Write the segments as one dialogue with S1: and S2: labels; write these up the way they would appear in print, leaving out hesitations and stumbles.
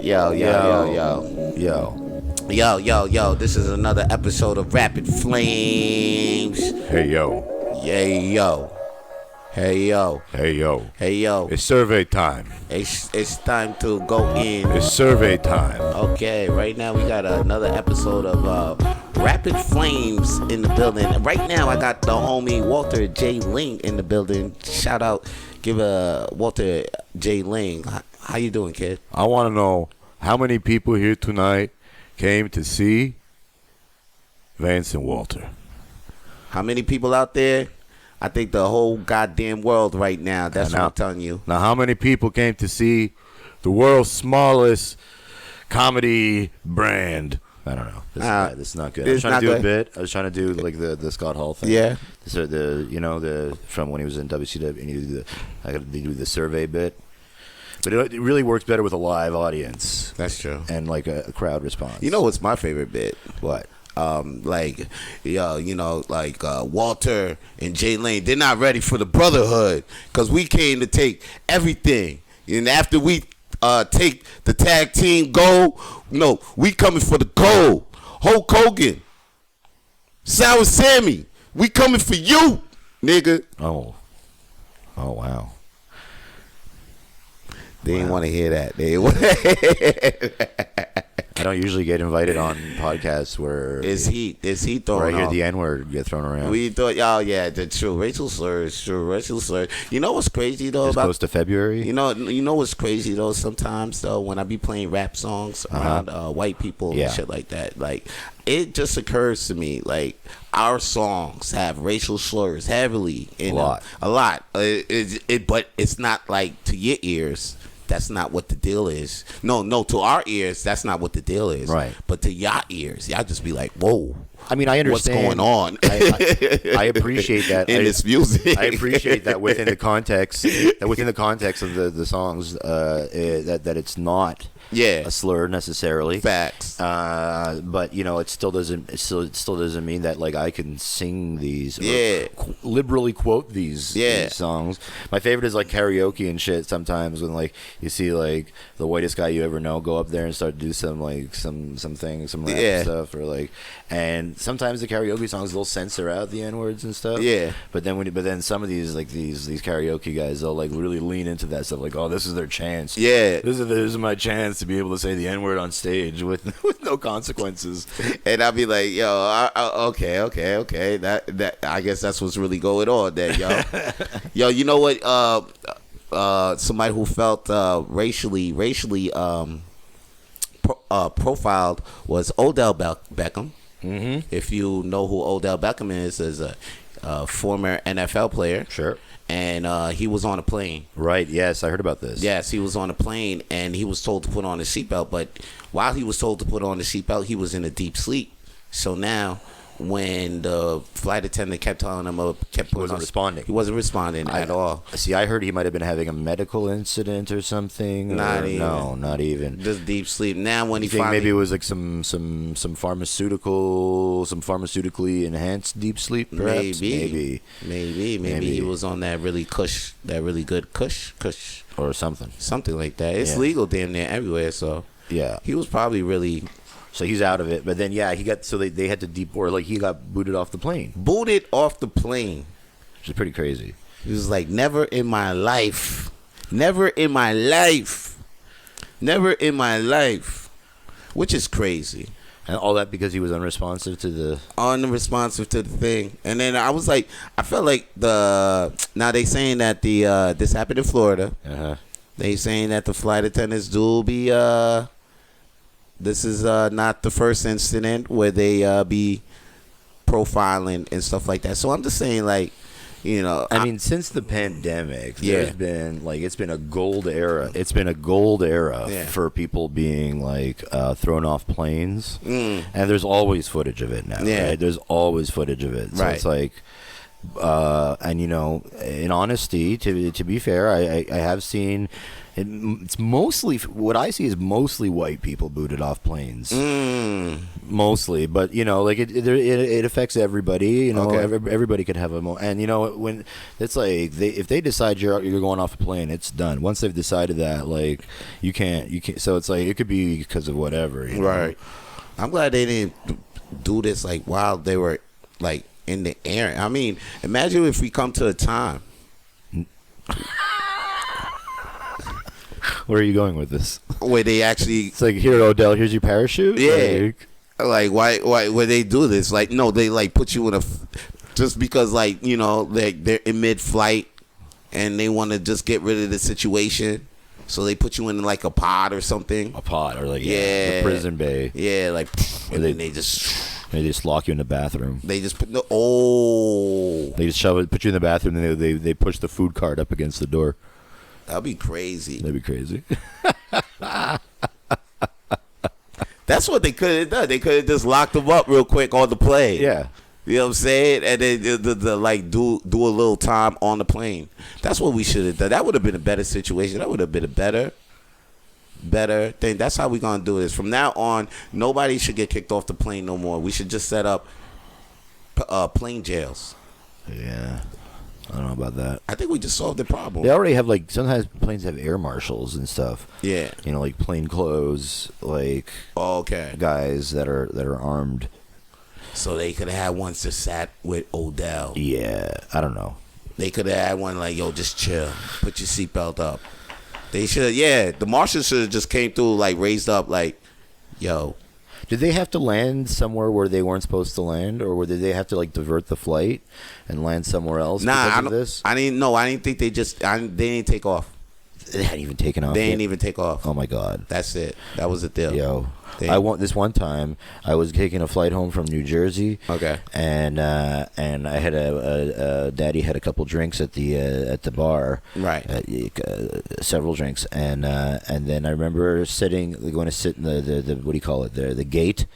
S1: Yo, yo, yo, yo.
S2: Yo.
S1: Yo, yo, yo. This is another episode of Rapid Flames.
S2: Hey, yo.
S1: Yay, yo. Hey, yo.
S2: Hey, yo.
S1: Hey, yo.
S2: It's survey time.
S1: It's time to go in.
S2: It's survey time.
S1: Okay, right now we got another episode of Rapid Flames in the building. Right now I got the homie Walter J. Ling in the building. Shout out, give Walter J. Ling. How you doing, kid?
S2: I want to know how many people here tonight came to see Vance and Walter.
S1: How many people out there? I think the whole goddamn world right now. That's what I'm telling you.
S2: Now, how many people came to see the world's smallest comedy brand? I don't know.
S3: This is not good. I was trying to do a bit. I was trying to do like the Scott Hall thing.
S1: Yeah.
S3: So the from when he was in WCW, and I got to do the survey bit. But it really works better with a live audience.
S1: That's true.
S3: And like a crowd response.
S1: You know what's my favorite bit?
S3: What?
S1: Walter and Jay Lane, they're not ready for the brotherhood because we came to take everything. And after we take the tag team gold, no, we coming for the gold. Hulk Hogan, Sour Sammy, we coming for you, nigga.
S3: Oh, wow.
S1: They didn't want to hear that. They
S3: I don't usually get invited on podcasts where
S1: Is he throwing
S3: where I hear
S1: off?
S3: the N-word get thrown around.
S1: We thought, oh yeah, that's true. Racial slurs, true. Racial slurs. You know what's crazy though
S3: It's
S1: about
S3: close to February.
S1: You know what's crazy though. Sometimes though, when I be playing rap songs around white people and shit like that, like it just occurs to me like our songs have racial slurs heavily in them. A lot. But it's not like to your ears. That's not what the deal is. No, to our ears, that's not what the deal is.
S3: Right.
S1: But to y'all ears, y'all just be like, whoa.
S3: I mean, I understand
S1: what's going on.
S3: I appreciate that
S1: in this music.
S3: I appreciate that within the context of the songs, that it's not a slur necessarily.
S1: Facts.
S3: But it still doesn't mean that like I can sing these. Liberally quote these songs. My favorite is like karaoke and shit. Sometimes when like you see like the whitest guy you ever know go up there and start to do some like some things, some rap stuff, or like, and sometimes the karaoke songs they'll censor out the N-words and stuff.
S1: Yeah.
S3: But then some of these like these karaoke guys they'll like really lean into that stuff like, oh, this is their chance.
S1: Yeah.
S3: This is my chance to be able to say the N-word on stage with no consequences.
S1: And I'll be like, yo, okay. That I guess that's what's really going on there, yo. Yo, you know what? Somebody who felt racially profiled was Odell Beckham. Mm-hmm. If you know who Odell Beckham is a former NFL player.
S3: Sure.
S1: And he was on a plane.
S3: Right, yes, I heard about this.
S1: Yes, he was on a plane, and he was told to put on a seatbelt. But while he was told to put on the seatbelt, he was in a deep sleep. So now, when the flight attendant kept telling him, he wasn't responding at all.
S3: See, I heard he might have been having a medical incident or something.
S1: Not even.
S3: No, not even.
S1: Just deep sleep. Now, when
S3: you think maybe it was like some pharmaceutically enhanced deep sleep, perhaps?
S1: Maybe he was on that really good kush
S3: or something
S1: like that. It's legal damn near everywhere. So
S3: yeah,
S1: he was probably really.
S3: So he's out of it, but then they had to deport. Like he got booted off the plane.
S1: Which
S3: is pretty crazy.
S1: He was like, never in my life, which is crazy.
S3: And all that because he was unresponsive to the
S1: thing. And then I was like, I felt like now they saying that this happened in Florida. They saying that the flight attendants do be this is not the first incident where they be profiling and stuff like that. So I'm just saying, like,
S3: I mean, since the pandemic, there's been like it's been a gold era. It's been a gold era for people being like thrown off planes, and there's always footage of it now. Right? There's always footage of it. So it's like, and in honesty, to be fair, I have seen It's mostly what I see is mostly white people booted off planes. Mostly, but like it affects everybody. Everybody could have and when it's like if they decide you're going off a plane, it's done. Once they've decided that, like you can't. So it's like it could be because of whatever.
S1: Right. I'm glad they didn't do this like while they were like in the air. I mean, imagine if we come to a time.
S3: Where are you going with this?
S1: Where they actually...
S3: It's like, here, Odell, here's your parachute?
S1: Yeah. Like why would they do this? Like, no, they, like, put you in a... Just because, like, they're in mid-flight and they want to just get rid of the situation. So they put you in, like, a pod or something.
S3: A pod or, like, the prison bay.
S1: Yeah, like... And then they just...
S3: They just lock you in the bathroom.
S1: They just put... They
S3: just put you in the bathroom and they push the food cart up against the door.
S1: That'd be crazy.
S3: That'd be crazy.
S1: That's what they could have done. They could have just locked them up real quick on the plane.
S3: Yeah.
S1: You know what I'm saying? And then like do a little time on the plane. That's what we should have done. That would have been a better situation. That would have been a better thing. That's how we're going to do this. From now on, nobody should get kicked off the plane no more. We should just set up plane jails.
S3: Yeah. I don't know about that.
S1: I think we just solved the problem.
S3: They already have, like, sometimes planes have air marshals and stuff.
S1: Yeah.
S3: Like plain clothes, like guys that are armed.
S1: So they could have had ones that sat with Odell.
S3: Yeah, I don't know.
S1: They could have had one like, yo, just chill. Put your seatbelt up. They should have, the marshals should have just came through, like, raised up, like, yo.
S3: Did they have to land somewhere where they weren't supposed to land, or did they have to, like, divert the flight and land somewhere else because of this?
S1: I didn't think they didn't take off.
S3: They hadn't even taken off.
S1: They didn't even take off.
S3: Oh my God.
S1: That's it. That was the deal.
S3: Yo, this one time I was taking a flight home from New Jersey.
S1: Okay.
S3: And I had Daddy had a couple drinks at the bar.
S1: Right.
S3: Several drinks, and then I remember going to sit in the what do you call it there, the gate.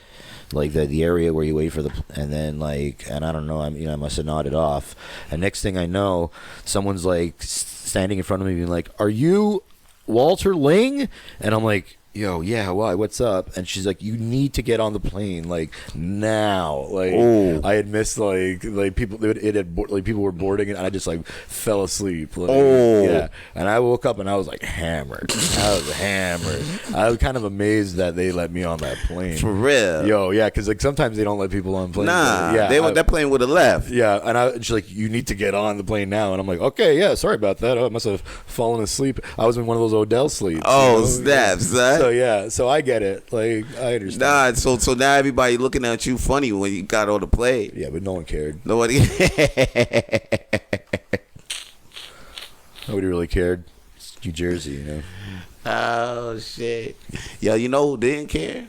S3: Like the area where you wait for and then and I don't know, I must have nodded off, and next thing I know, someone's like standing in front of me being like, "Are you Walter Ling?" And I'm like, yo, yeah, why? What's up? And she's like, you need to get on the plane, like, now. Like, I had missed, like people, people were boarding it, and I just, like, fell asleep. Like, yeah. And I woke up, and I was, like, hammered. I was kind of amazed that they let me on that plane.
S1: For real?
S3: Yo, yeah, because, like, sometimes they don't let people on planes.
S1: Nah,
S3: yeah,
S1: that plane would have left.
S3: Yeah, and she's like, you need to get on the plane now. And I'm like, okay, yeah, sorry about that. I must have fallen asleep. I was in one of those Odell sleeps.
S1: Oh, snaps, son.
S3: So yeah, so I get it. Like, I understand.
S1: Nah, so now everybody looking at you funny when you got on the plane.
S3: Yeah, but no one cared.
S1: Nobody
S3: really cared. It's New Jersey, you know.
S1: Oh shit. Yo, you know who didn't care?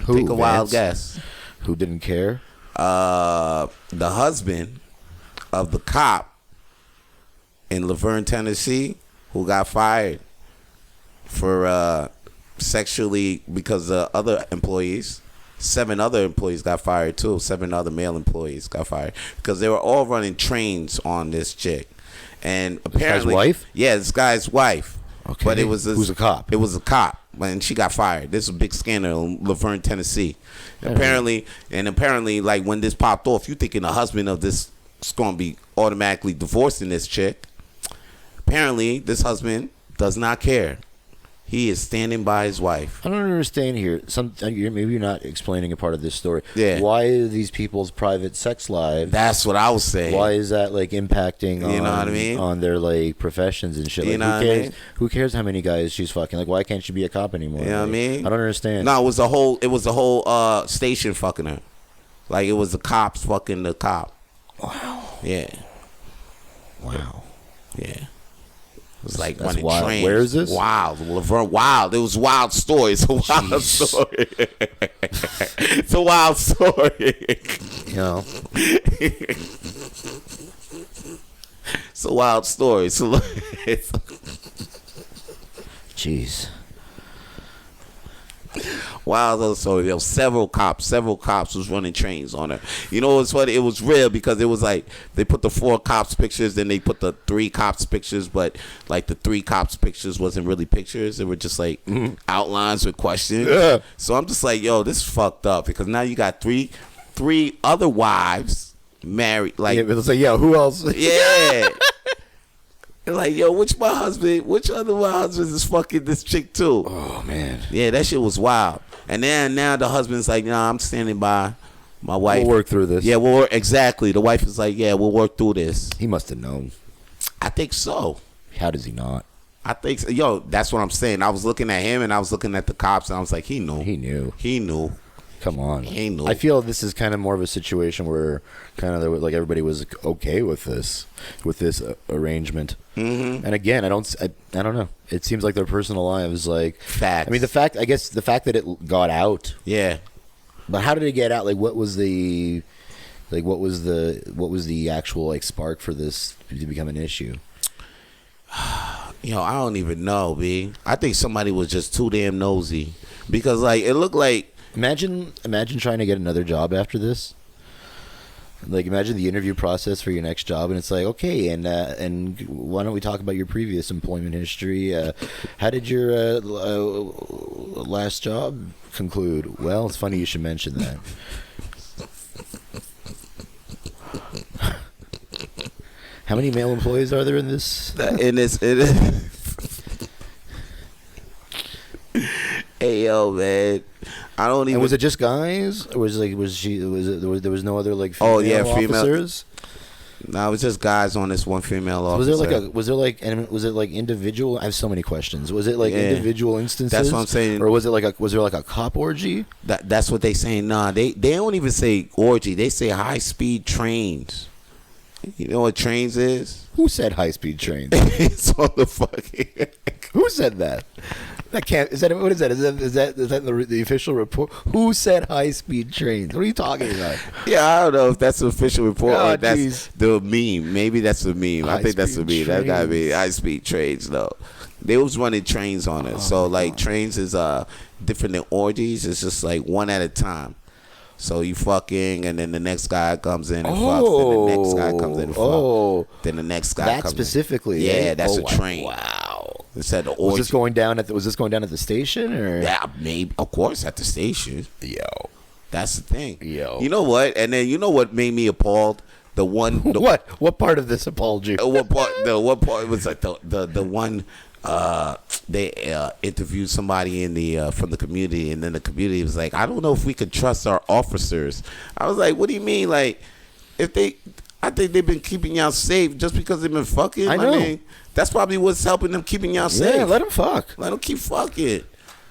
S3: Who?
S1: Take a wild guess.
S3: Who didn't care?
S1: The husband of the cop in Laverne, Tennessee, who got fired for sexually because the other employees, 7 other employees got fired too. 7 other male employees got fired because they were all running trains on this chick. And apparently,
S3: this guy's wife?
S1: Yeah, this guy's wife.
S3: Okay.
S1: But it was
S3: who's a cop?
S1: It was a cop, and she got fired. This was a big scandal in Laverne, Tennessee. Apparently, like when this popped off, you thinking the husband of this is going to be automatically divorcing this chick. Apparently, this husband does not care. He is standing by his wife.
S3: I don't understand here. Maybe you're not explaining a part of this story.
S1: Yeah.
S3: Why are these people's private sex lives?
S1: That's what I was saying.
S3: Why is that like impacting
S1: you know what I mean?
S3: On their like professions and shit?
S1: You
S3: like,
S1: know what I mean?
S3: Who cares how many guys she's fucking? Like, why can't she be a cop anymore?
S1: You know what I mean?
S3: I don't understand.
S1: No, it was the whole station fucking her. Like, it was the cops fucking the cop.
S3: Wow.
S1: Yeah.
S3: Wow.
S1: Yeah. It was like
S3: that's
S1: running
S3: wild.
S1: trains.
S3: Where is this?
S1: Wild. Laverne. Wild. It was Wild Story. It's a wild story. It's a wild story.
S3: You know.
S1: It's a wild story.
S3: Jeez.
S1: Wild story. There was several cops was running trains on her. You know what's funny? It was real because it was like they put the 4 cops pictures, then they put the 3 cops pictures, but like the 3 cops pictures wasn't really pictures. They were just like outlines with questions.
S2: Yeah.
S1: So I'm just like, yo, this is fucked up because now you got three other wives married. Like,
S2: yeah, it's like, yo, who else?
S1: Yeah. Like, yo, which other my husband is fucking this chick too?
S2: Oh man.
S1: Yeah, that shit was wild. And then now the husband's like, nah, I'm standing by my wife.
S2: We'll work through this.
S1: Yeah, exactly. The wife is like, yeah, we'll work through this.
S3: He must have known.
S1: I think so.
S3: How does he not?
S1: I think so. Yo, that's what I'm saying. I was looking at him and I was looking at the cops and I was like, he knew. He knew.
S3: Come on.
S1: He knew.
S3: I feel this is kind of more of a situation where kind of like everybody was okay with this arrangement. Mm-hmm. And again, I don't know. It seems like their personal lives, like
S1: facts.
S3: I mean, the fact that it got out.
S1: Yeah.
S3: But how did it get out? Like, what was the actual like spark for this to become an issue?
S1: Yo, I don't even know, B. I think somebody was just too damn nosy because like it looked like.
S3: Imagine trying to get another job after this. Like, imagine the interview process for your next job, and it's like, okay, and why don't we talk about your previous employment history? How did your last job conclude? Well, it's funny you should mention that. How many male employees are there in this?
S1: Hey, yo, man. I don't even.
S3: And was it just guys? Or there was no other like female officers?
S1: No, it was just guys on this one female officer.
S3: Was it like individual? I have so many questions. Was it like individual instances?
S1: That's what I'm saying.
S3: Or was there like a cop orgy?
S1: That's what they saying. Nah, they don't even say orgy. They say high speed trains. You know what trains is?
S3: Who said high speed trains?
S1: It's on the fucking.
S3: Who said that? That can't. Is that what is that? Is that the official report? Who said high speed trains? What are you talking about?
S1: Yeah, I don't know if that's the official report or that's
S3: geez.
S1: the meme. Maybe that's the meme. I think that's the meme. That gotta be high speed trains though. They was running trains on it. So like trains is different than orgies. It's just like one at a time. So you fucking, and then the next guy comes in and fucks, then the next guy comes in and fucks. Then the next guy comes in.
S3: That specifically?
S1: Yeah, that's a train.
S3: Wow.
S1: Instead of
S3: was this going down at the station or?
S1: Yeah, maybe. Of course, at the station.
S3: Yo,
S1: that's the thing.
S3: Yo,
S1: you know what? And then you know what made me appalled?
S3: What part of this appalled you?
S1: What part was like the one. They interviewed somebody in the from the community, and then the community was like, I don't know if we could trust our officers. I was like, what do you mean? Like, I think they've been keeping y'all safe just because they've been fucking.
S3: I know.
S1: mean, that's probably what's helping them keeping y'all safe.
S3: Yeah, let them fuck.
S1: Let them keep fucking.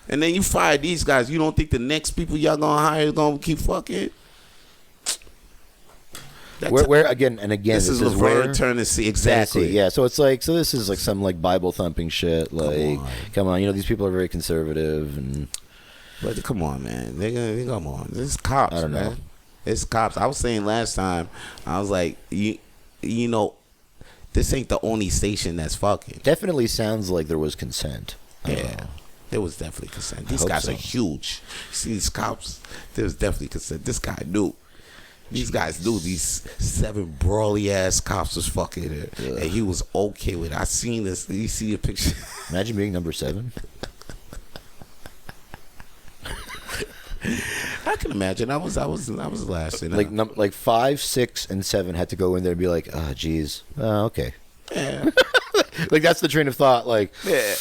S1: And then you fire these guys. You don't think the next people y'all gonna hire is gonna keep fucking?
S3: Where again? This is
S1: Laverne, Tennessee, exactly.
S3: Tennessee, yeah, so it's like this is like some like Bible thumping shit. Like, come on, these people are very conservative and.
S1: But come on, man, they come on. This is cops.
S3: I don't know.
S1: It's cops. I was saying last time, I was like, you know, this ain't the only station that's fucking.
S3: Definitely sounds like there was consent.
S1: Yeah. There was definitely consent. These guys are huge. You see these cops? There was definitely consent. This guy knew. These guys knew these 7 brawly ass cops was fucking it, and he was okay with it. I seen this. You see a picture?
S3: Imagine being number 7.
S1: I can imagine. I was last.
S3: Like 5, 6, and 7 had to go in there and be like, geez, okay.
S1: Yeah.
S3: Like that's the train of thought. Like,
S1: yeah.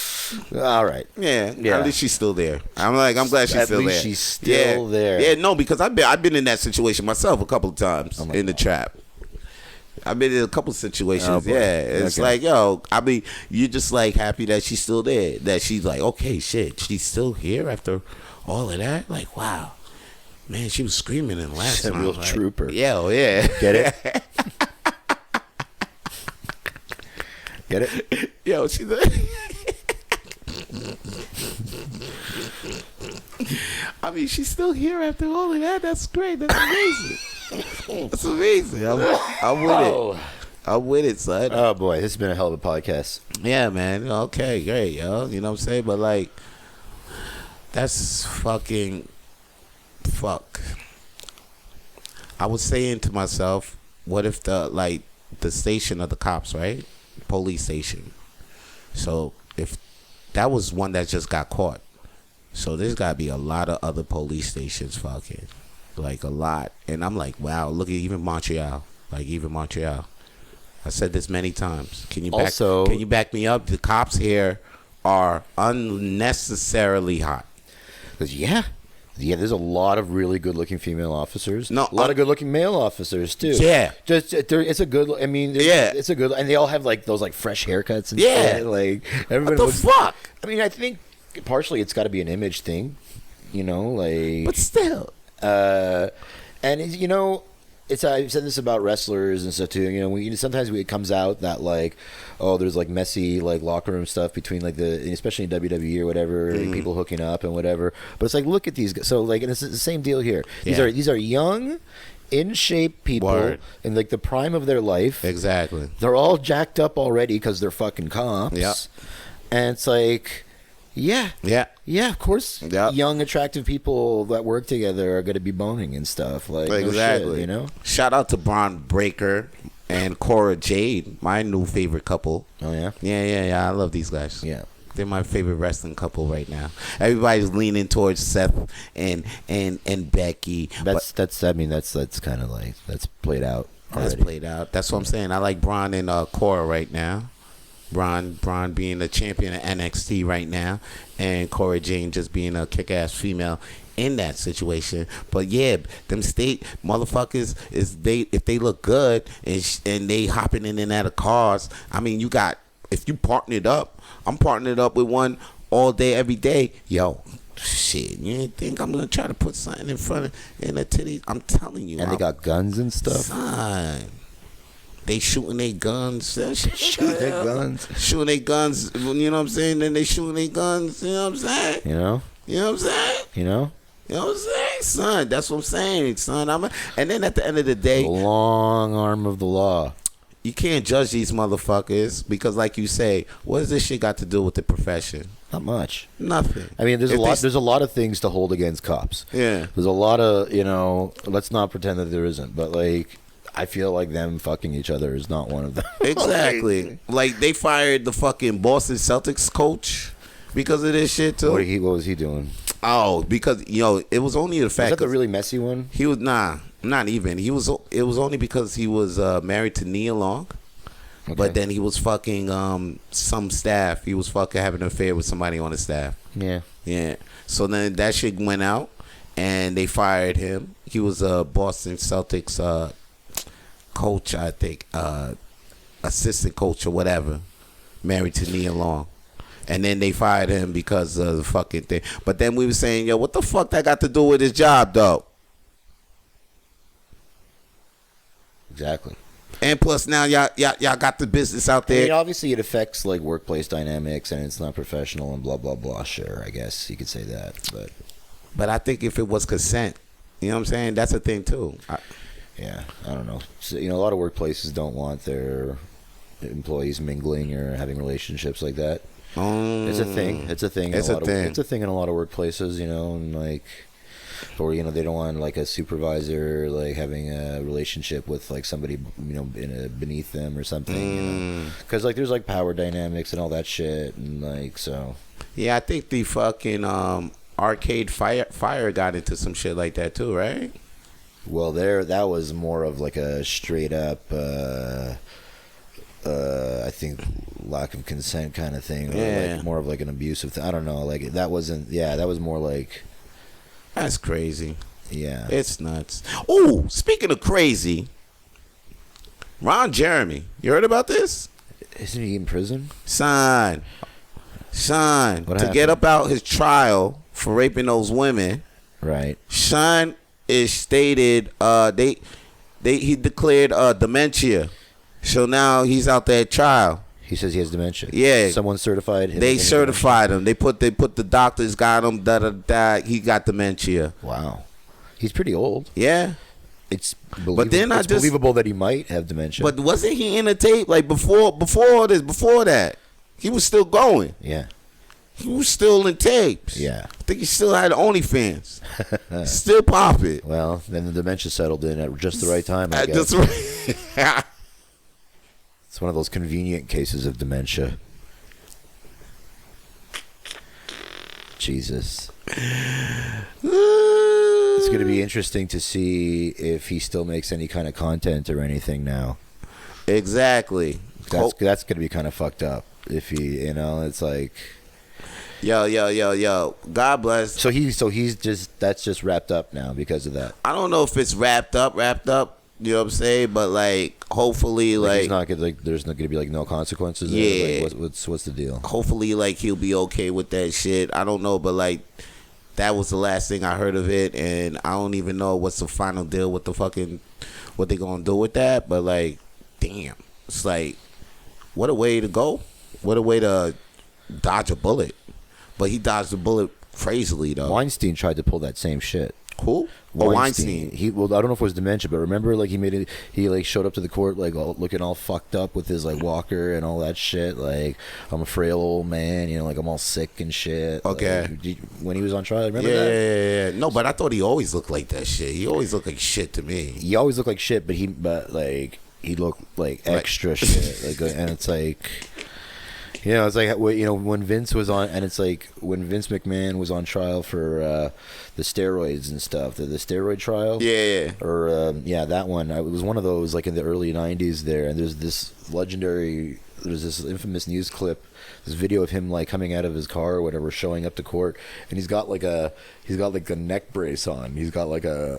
S3: All right.
S1: Yeah. At least she's still there. I'm glad she's still there.
S3: At least she's still there.
S1: Yeah. No, because I've been in that situation myself a couple of times in the trap. I've been in a couple of situations. It's like, yo, I mean, you're just like happy that she's still there. That she's like, okay, shit, she's still here after all of that. Like, wow, man, she was screaming in the last time.
S3: A real trooper.
S1: Yeah, yeah.
S3: Get it? Get it?
S1: Yo, she's I mean, she's still here after all of that. That's great. That's amazing. That's amazing. I'm with it. I'm with it, son.
S3: Oh, boy. This has been a hell of a podcast.
S1: Yeah, man. Okay, great, yo. You know what I'm saying? But, like, That's fucking fuck. I was saying to myself, what if the station of the cops, right? Police station. So if that was one that just got caught, so there's gotta be a lot of other police stations fucking, like a lot. And I'm like, wow, look at even Montreal. I said this many times. Can you back me up? The cops here are unnecessarily hot.
S3: Yeah, there's a lot of really good-looking female officers. No, a lot of good-looking male officers too.
S1: Yeah,
S3: it's a good. I mean, it's a good, and they all have like those like fresh haircuts and shit. Like everybody.
S1: What the fuck?
S3: I mean, I think partially it's got to be an image thing, like.
S1: But still.
S3: And I've said this about wrestlers and stuff too. Sometimes it comes out that like, oh, there's like messy like locker room stuff between like especially in WWE or whatever, like, people hooking up and whatever. But it's like, look at these guys. So like, and it's the same deal here. These are young, in shape people in like the prime of their life.
S1: Exactly.
S3: They're all jacked up already because they're fucking cops.
S1: Yeah.
S3: And it's like. Yeah, of course. Yep. Young, attractive people that work together are going to be boning and stuff. Like
S1: exactly.
S3: No shit,
S1: Shout out to Bron Breakker and Cora Jade, my new favorite couple.
S3: Oh yeah.
S1: Yeah. I love these guys.
S3: Yeah,
S1: they're my favorite wrestling couple right now. Everybody's leaning towards Seth and Becky.
S3: That's kind of like that's played out.
S1: That's played out. That's what I'm saying. I like Bron and Cora right now. Bron being the champion of NXT right now, and Cora Jane just being a kick-ass female in that situation. But yeah, them state motherfuckers if they look good and they hopping in and out of cars. I mean, if you partner it up, I'm partnering it up with one all day every day. Yo, shit, you ain't think I'm gonna try to put something in the titties? I'm telling you.
S3: And they got guns and stuff.
S1: Son. They shooting their guns.
S3: Shooting their guns.
S1: Shooting their guns. You know what I'm saying? Then they shooting their guns. You know what I'm saying?
S3: You know what I'm saying?
S1: You know what I'm saying, son? That's what I'm saying, son. And then at the end of the day,
S3: the long arm of the law.
S1: You can't judge these motherfuckers because, like you say, what does this shit got to do with the profession?
S3: Not much.
S1: Nothing.
S3: I mean, there's a lot of things to hold against cops.
S1: Yeah.
S3: There's a lot of let's not pretend that there isn't, but like. I feel like them fucking each other is not one of them.
S1: Exactly. Like they fired the fucking Boston Celtics coach because of this shit too.
S3: What was he doing?
S1: Oh, because it was only the fact.
S3: Was that the really messy one?
S1: He was not even. It was only because he was married to Nia Long. Okay. But then he was fucking some staff. He was fucking having an affair with somebody on the staff. Yeah. So then that shit went out, and they fired him. He was a Boston Celtics coach, I think, assistant coach or whatever, married to Nia Long. And then they fired him because of the fucking thing. But then we were saying, yo, what the fuck that got to do with his job, though?
S3: Exactly.
S1: And plus now y'all got the business out there.
S3: I mean, obviously it affects like workplace dynamics and it's not professional and blah blah blah. Sure, I guess you could say that,
S1: but I think if it was consent, you know what I'm saying? That's a thing too.
S3: Yeah, I don't know. So, a lot of workplaces don't want their employees mingling or having relationships like that. It's a thing. It's a thing. It's a thing in a lot of workplaces, and like, or they don't want like a supervisor like having a relationship with like somebody beneath them or something. Because like there's like power dynamics and all that shit, and like so.
S1: Yeah, I think the fucking Arcade Fire got into some shit like that too, right?
S3: Well, that was more of like a straight up, I think, lack of consent kind of thing. Or like more of like an abusive thing. I don't know. Like that wasn't. Yeah, that was more like.
S1: That's crazy.
S3: Yeah,
S1: it's nuts. Oh, speaking of crazy, Ron Jeremy, you heard about this?
S3: Isn't he in prison?
S1: Son, to get up out his trial for raping those women.
S3: Right.
S1: Son. Is stated he declared dementia, so now he's out there at trial.
S3: He says he has dementia.
S1: Yeah,
S3: someone certified him.
S1: They certified him. They put the doctors got him. He got dementia.
S3: Wow, he's pretty old.
S1: Yeah,
S3: it's believable that he might have dementia.
S1: But wasn't he in the tape like before all this? Before that, he was still going.
S3: Yeah.
S1: He was still in tapes.
S3: Yeah.
S1: I think he still had OnlyFans. Still popping.
S3: Well, then the dementia settled in at just the right time, I guess.
S1: Just right.
S3: It's one of those convenient cases of dementia. Jesus. It's going to be interesting to see if he still makes any kind of content or anything now.
S1: Exactly.
S3: That's going to be kind of fucked up. If he, it's like...
S1: Yo. God bless.
S3: So he's just, that's just wrapped up now because of that.
S1: I don't know if it's wrapped up. You know what I'm saying? But like, hopefully, like
S3: he's not gonna, like, there's not gonna be like no consequences.
S1: Yeah.
S3: Like, what's the deal?
S1: Hopefully, like he'll be okay with that shit. I don't know, but like, that was the last thing I heard of it, and I don't even know what's the final deal with the fucking what they gonna do with that. But like, damn, it's like, what a way to go. What a way to dodge a bullet. But he dodged the bullet crazily though.
S3: Weinstein tried to pull that same shit.
S1: Who? Weinstein.
S3: I don't know if it was dementia, but remember, like he like showed up to the court like looking all fucked up with his like walker and all that shit. Like, I'm a frail old man, like I'm all sick and shit.
S1: Okay.
S3: Like, when he was on trial, remember that?
S1: Yeah. No, but I thought he always looked like that shit. He always looked like shit to me.
S3: He always looked like shit, but he looked like extra shit. Like, and it's like. It's like when Vince was on, and it's like when Vince McMahon was on trial for the steroids and stuff, the steroid trial.
S1: Yeah.
S3: Or that one. It was one of those like in the early '90s there, and there's this infamous news clip, this video of him like coming out of his car or whatever, showing up to court, and he's got like a neck brace on. He's got like a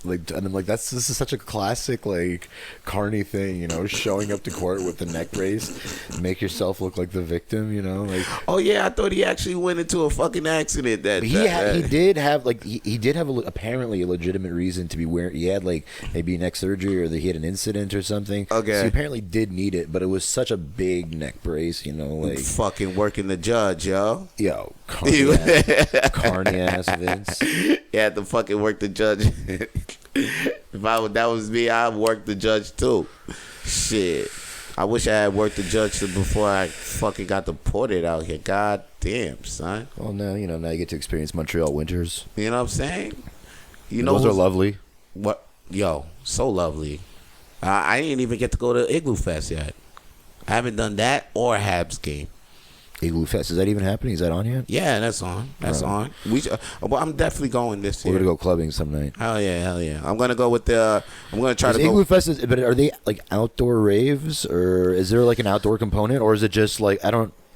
S3: like, and I'm like, this is such a classic like Carney thing, showing up to court with the neck brace, make yourself look like the victim, like. Oh
S1: yeah, I thought he actually went into a fucking accident.
S3: He did have apparently a legitimate reason to be wearing. He had like maybe neck surgery or that he had an incident or something.
S1: Okay.
S3: So he apparently did need it, but it was such a big neck brace, like
S1: fucking working the judge, yo.
S3: Yo, carny ass Vince.
S1: He had to fucking work the judge. If that was me, I'd work the judge too. Shit. I wish I had worked the judge before I fucking got deported out here. God damn, son.
S3: Well, now you get to experience Montreal winters.
S1: You know what I'm saying?
S3: Those are lovely.
S1: What? Yo, so lovely. I didn't even get to go to Igloo Fest yet. I haven't done that or a Habs game.
S3: Igloo Fest, is that even happening? Is that on yet?
S1: Yeah, that's on. On. I'm definitely going this year.
S3: We're gonna go clubbing some night.
S1: Hell yeah. I'm gonna go with I'm gonna try to go.
S3: Igloo Fest, but are they like outdoor raves, or is there like an outdoor component, or is it just like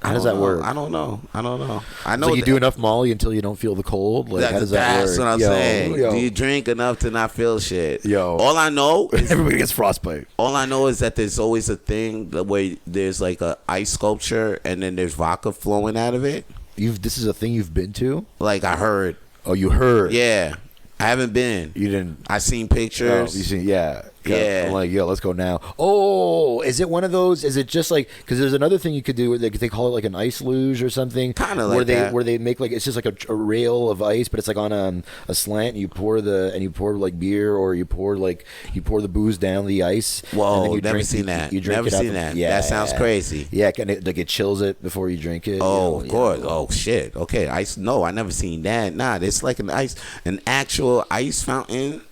S3: How does that work?
S1: I don't know. I know.
S3: So you do enough Molly until you don't feel the cold? Like, how does that work?
S1: That's what I'm saying. Do you drink enough to not feel shit?
S3: Yo.
S1: All I know is
S3: everybody gets frostbite.
S1: All I know is that there's always a thing where there's like a ice sculpture and then there's vodka flowing out of it.
S3: This is a thing you've been to?
S1: Like I heard.
S3: Oh, you heard?
S1: Yeah. I haven't been.
S3: You didn't?
S1: I seen pictures.
S3: Oh, you seen? Yeah.
S1: Yeah.
S3: I'm like, yo, let's go now. Oh, is it one of those? Is it just like, because there's another thing you could do where they call it like an ice luge or something.
S1: Kind of like that.
S3: Where they make like, it's just like a rail of ice, but it's like on a slant, and you pour like beer, or you pour the booze down the ice.
S1: Whoa,
S3: and then you
S1: never seen that.
S3: You drink
S1: never
S3: it
S1: seen that.
S3: Yeah.
S1: That sounds crazy.
S3: Yeah, and it chills it before you drink it.
S1: Oh, of course. Yeah. Oh, shit. Okay, ice. No, I never seen that. Nah, it's like an actual ice fountain.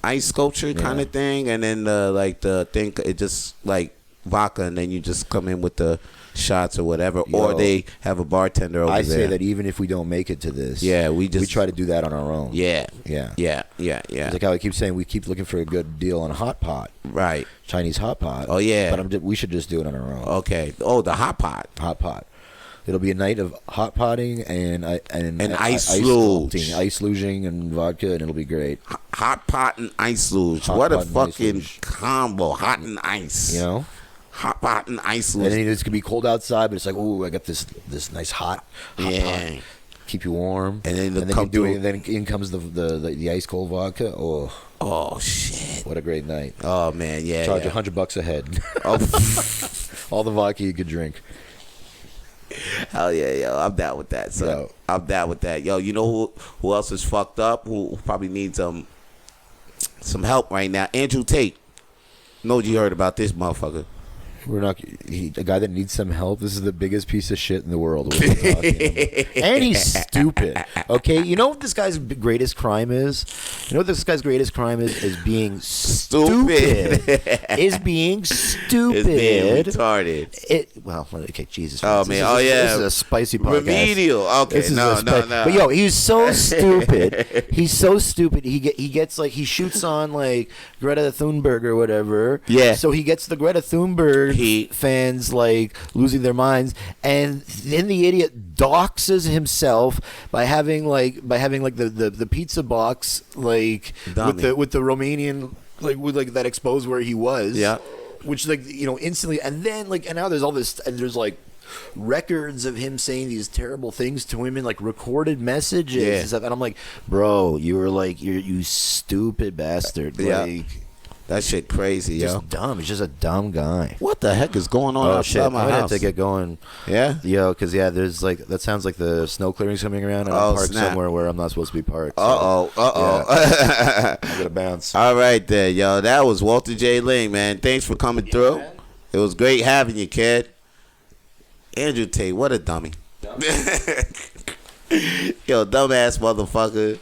S1: Ice sculpture kind of thing, and then the thing, it just like vodka, and then you just come in with the shots or whatever, or they have a bartender over there.
S3: I say that even if we don't make it to this,
S1: we
S3: try to do that on our own.
S1: Yeah.
S3: It's like how I keep saying, we keep looking for a good deal on hot pot,
S1: right?
S3: Chinese hot pot.
S1: Oh yeah,
S3: but we should just do it on our own.
S1: Okay. Oh, the hot pot.
S3: Hot pot. It'll be a night of hot potting and
S1: ice luge.
S3: Ice luging and vodka, and it'll be great.
S1: Hot pot and ice luge. What a fucking combo. Hot and ice. Hot pot and ice luge.
S3: And then it's going to be cold outside, but it's like, ooh, I got this nice hot pot. Keep you warm.
S1: And then
S3: in comes the ice cold vodka.
S1: Oh shit.
S3: What a great night.
S1: Oh man, yeah.
S3: Charge $100 a head. All the vodka you could drink.
S1: Hell yeah, yo. I'm down with that, son. Yo. I'm down with that. Yo, you know who else is fucked up? Who probably needs some help right now? Andrew Tate. Know you heard about this motherfucker.
S3: A guy that needs some help. This is the biggest piece of shit in the world. And he's stupid. Okay, you know what this guy's greatest crime is? You know what this guy's greatest crime is being stupid. Is being stupid.
S1: Is being retarded.
S3: Okay, Jesus.
S1: Oh man, this
S3: is a spicy podcast.
S1: Remedial. Okay, no.
S3: But yo, he's so stupid. He's so stupid. He gets like he shoots on like Greta Thunberg or whatever.
S1: Yeah.
S3: So he gets the Greta Thunberg fans like losing their minds, and then the idiot doxes himself by having the pizza box like with the Romanian with that exposed where he was.
S1: Yeah.
S3: Which instantly, and then and now there's all this, and there's records of him saying these terrible things to women, recorded messages and stuff, and I'm like, bro, you stupid bastard.
S1: That shit crazy, yo.
S3: Just dumb. He's just a dumb guy.
S1: What the heck is going on outside my house?
S3: I have to get going.
S1: Yeah?
S3: Yo, because, there's that sounds like the snow clearing's coming around, and I'm parked somewhere where I'm not supposed to be parked.
S1: So,
S3: I gotta bounce.
S1: All right there, yo. That was Walter J. Ling, man. Thanks for coming through. Man. It was great having you, kid. Andrew Tate, what a dummy. Yo, dumbass motherfucker.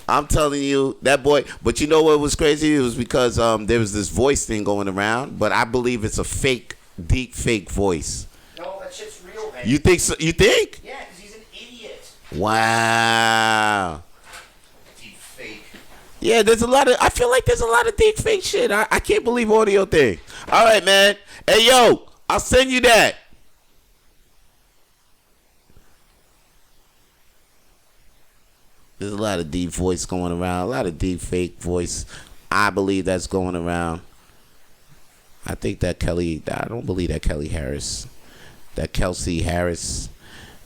S1: I'm telling you, that boy. But you know what was crazy? It was because there was this voice thing going around, but I believe it's a fake, deep fake voice.
S3: No, that shit's real, man.
S1: You think so? You think?
S3: Yeah, because he's an idiot.
S1: Wow.
S3: Deep fake.
S1: Yeah, I feel like there's a lot of deep fake shit. I can't believe audio thing. All right, man. Hey, yo, I'll send you that. There's a lot of deep voice going around, a lot of deep fake voice. I believe that's going around. I think I don't believe that that Kelsey Harris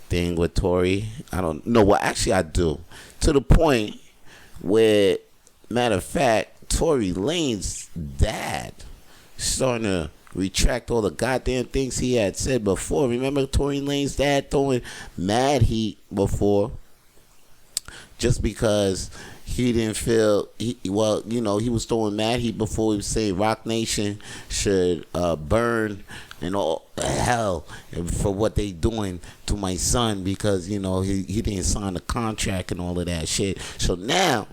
S1: thing with Tory. I don't know. Well, actually, I do. To the point where, matter of fact, Tory Lanez's dad starting to retract all the goddamn things he had said before. Remember Tory Lanez's dad throwing mad heat before? Just because he didn't feel he was throwing mad heat before he was saying Rock Nation should burn and all hell for what they doing to my son because he didn't sign the contract and all of that shit. So now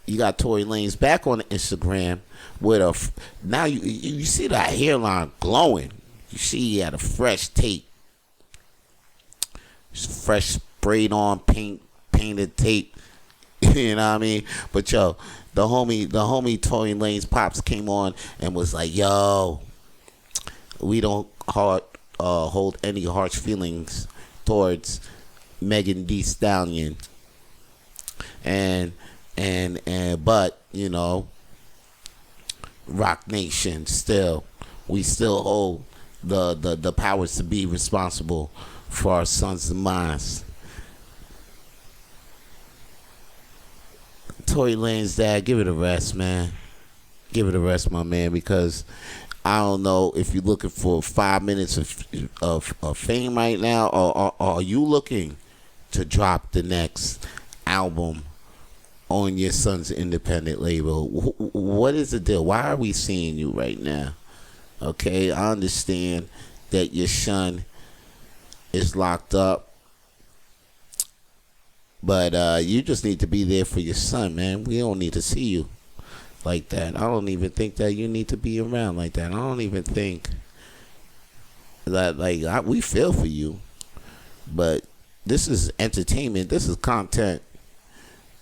S1: you got Tory Lanez back on Instagram with now you see that hairline glowing. You see he had a fresh tape, fresh sprayed on painted tape. You know what I mean? But yo, the homie Tory Lanez pops came on and was like, yo, we don't hold any harsh feelings towards Megan Thee Stallion. But Rock Nation we still hold the powers to be responsible for our sons' demise. Tory Lanez's dad, give it a rest, man. Give it a rest, my man, because I don't know if you're looking for 5 minutes of fame right now, or are you looking to drop the next album on your son's independent label? What is the deal? Why are we seeing you right now? Okay, I understand that your son is locked up, but you just need to be there for your son, man. We don't need to see you like that. I don't even think that you need to be around like that. I don't even think that, we feel for you, but this is entertainment. This is content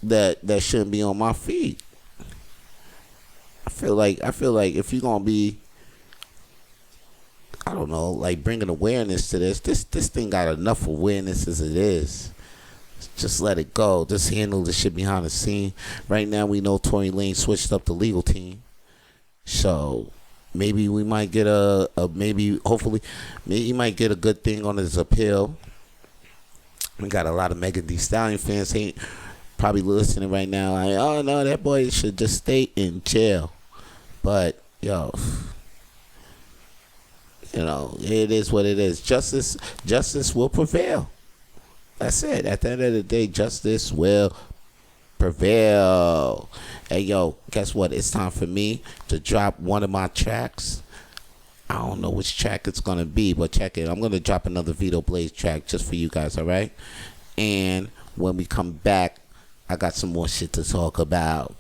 S1: that shouldn't be on my feed. I feel like if you're gonna be, I don't know, bringing awareness to this thing got enough awareness as it is. Just let it go. Just handle the shit behind the scene. Right now, we know Tory Lanez switched up the legal team, so maybe we might get hopefully he might get a good thing on his appeal. We got a lot of Megan Thee Stallion fans probably listening right now. Oh no, that boy should just stay in jail. But yo, it is what it is. Justice will prevail. That's it. At the end of the day, justice will prevail. Hey, yo, guess what? It's time for me to drop one of my tracks. I don't know which track it's gonna be, but check it. I'm gonna drop another Vito Blaze track just for you guys, all right? And when we come back, I got some more shit to talk about.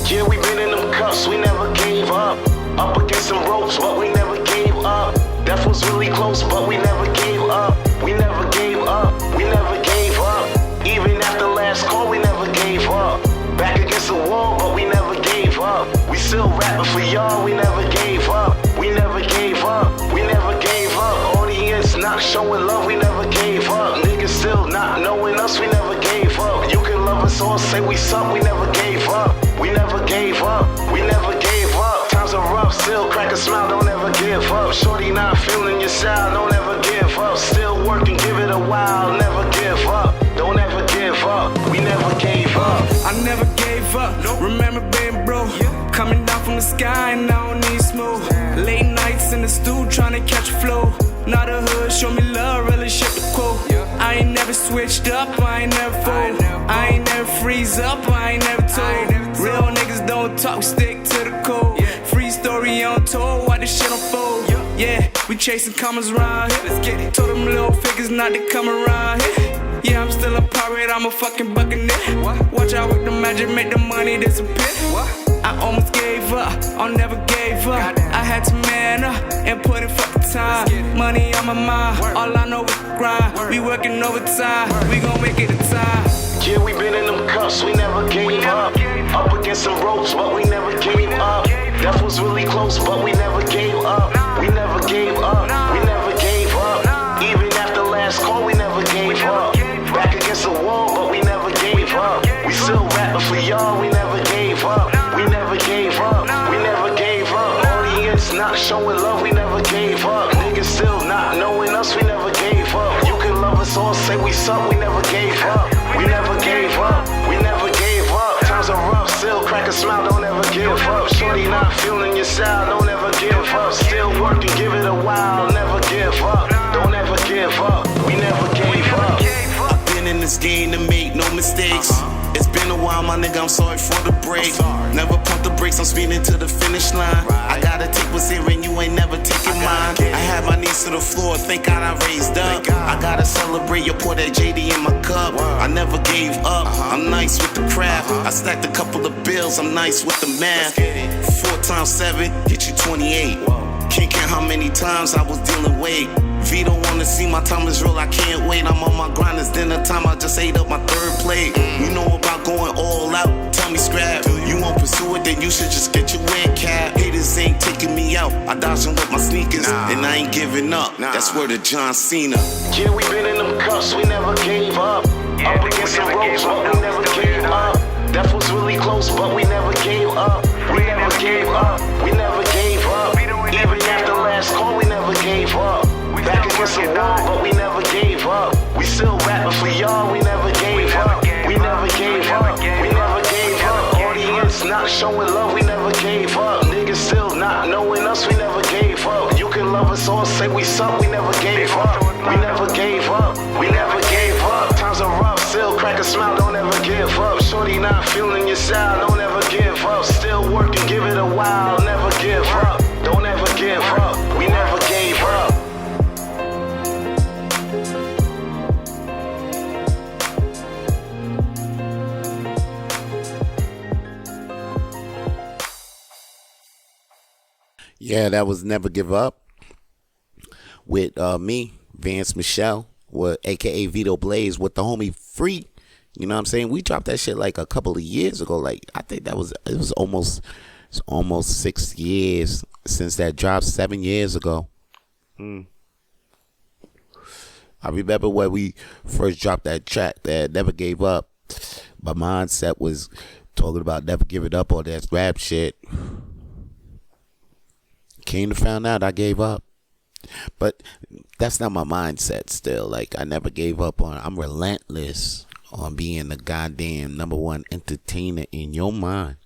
S4: Yeah, we been in them cuffs, we never gave up. Up against some ropes, but we never gave up. Death was really close, but we never gave up. We never gave up, we never gave up. Even after last call, we never gave up. Back against the wall, but we never gave up. We still rapping for y'all, we never gave up. We never gave up, we never gave up. Audience not showing love, we never gave up. Niggas still not knowing us, we never gave up. You can love us all, say we suck, we never gave up. We never gave up, we never gave up. Times are rough, still crack a smile, don't ever give up. Shorty not feeling your style, don't ever give up. Still working, give it a while, never give up. Don't ever give up, we never gave up.
S5: I never gave up, remember being broke. Coming down from the sky and I don't need smoke. Late nights in the stew trying to catch a flow. Not a hood, show me love, really shit the quote. I ain't never switched up, I ain't never fold. I ain't never freeze up, I ain't never told. Real niggas don't talk, we stick to the code. Free story on tour, why this shit unfold? Yeah, we chasing commas around here. Let's get it. Told them little figures not to come around here. Yeah, I'm still a pirate, I'm a fucking buccaneer. Watch out with the magic, make the money disappear. I almost gave up, I never gave up. I had to man up and put in fucking time. Money on my mind, all I know is grind. We working overtime, we gon' make it a time.
S4: Yeah, we been in them cuffs, we never gave up. Up against some ropes, but we never gave up. Death was really close, but we never gave up. We never gave up, we never gave up. Even after last call, we never gave up. Back against the wall, but we never gave up. We still rapping for y'all, we never gave up. We never gave up, we never gave up. Audience not showing love, we never gave up. Niggas still not knowing us, we never gave up. You can love us all, say we suck, we never gave up. We never gave up, we never gave up. Times are rough, still crack a smile, don't ever give up. Shorty not feeling your style, don't ever give up. Still working, give it a while, never give up. Don't ever give up, we never gave up.
S6: I've been in this game to make no mistakes. It's been a while, my nigga, I'm sorry for the break. Never pump the brakes, I'm speeding to the finish line. I gotta take what's here and you ain't never taking mine. I had my knees to the floor, thank God I raised up. I gotta celebrate, you pour that JD in my cup. I never gave up, I'm nice with the craft. I stacked a couple of bills, I'm nice with the math. 4 times 7, get you 28. Can't count how many times I was dealing weight. Vito wanna see my time is real, I can't wait. I'm on my grind, it's dinner time, I just ate up my 3rd plate. You know about going all out, tell me scrap. You won't pursue it, then you should just get your win cap. Haters ain't taking me out, I dodging with my sneakers, and I ain't giving up. That's word of John Cena.
S4: Yeah, we been in them cuffs, we never gave up. Up against some ropes, but we never gave up. Death was really close, but we never gave up. We never gave up, we never gave up. Even after last call, we never gave up. Back against the wall, but we never gave up. We still rapping for y'all, we never gave up. We never gave up, we never gave up. Audience not showing love, we never gave up. Niggas still not knowing us, we never gave up. You can love us all, say we suck, we never gave up. We never gave up, we never gave up. Times are rough, still crack a smile, don't ever give up. Shorty not feeling your style, don't ever give up. Still working, give it a while, never give up. Don't ever give up, we never gave up.
S1: Yeah, that was Never Give Up with me, Vance Michelle, aka Vito Blaze, with the homie Free. You know what I'm saying? We dropped that shit like a couple of years ago. Like, I think it was almost 6 years since that dropped, 7 years ago. I remember when we first dropped that track, that Never Gave Up. My mindset was talking about never giving up on that rap shit. Came to find out I gave up. But that's not my mindset still. Like, I never gave up on, I'm relentless on being the goddamn number one entertainer in your mind.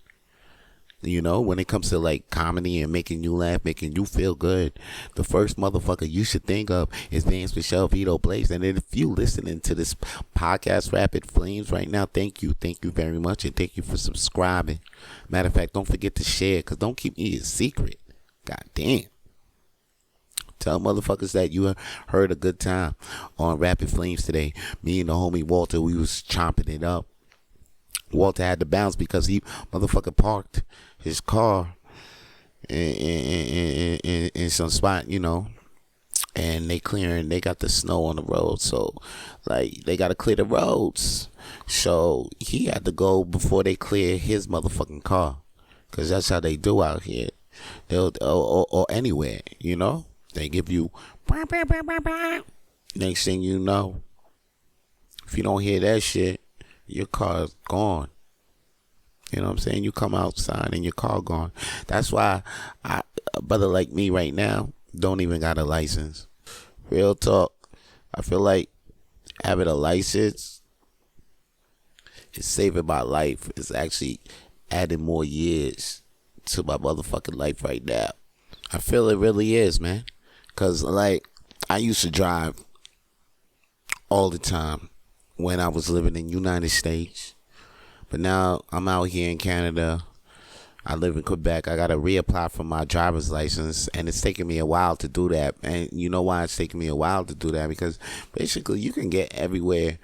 S1: You know, when it comes to like comedy and making you laugh, making you feel good, the first motherfucker you should think of is Vance Michelle Vito Blaze. And if you listening to this podcast, Rapid Flames, right now, thank you very much, and thank you for subscribing. Matter of fact, don't forget to share, because don't keep me a secret. God damn. Tell motherfuckers that you heard a good time on Rapid Flames today. Me and the homie Walter, we was chomping it up. Walter had to bounce because he motherfucker parked his car in some spot, you know, and they got the snow on the road, so like they gotta clear the roads. So he had to go before they clear his motherfucking car, because that's how they do out here. They'll or anywhere, you know, they give you next thing you know, if you don't hear that shit, your car's gone. You know what I'm saying? You come outside and your car gone. That's why a brother like me right now don't even got a license. Real talk. I feel like having a license is saving my life. It's actually adding more years to my motherfucking life right now. I feel it really is, man. Because, like, I used to drive all the time when I was living in the United States. But now I'm out here in Canada. I live in Quebec. I got to reapply for my driver's license, and it's taking me a while to do that. And you know why it's taking me a while to do that? Because basically you can get everywhere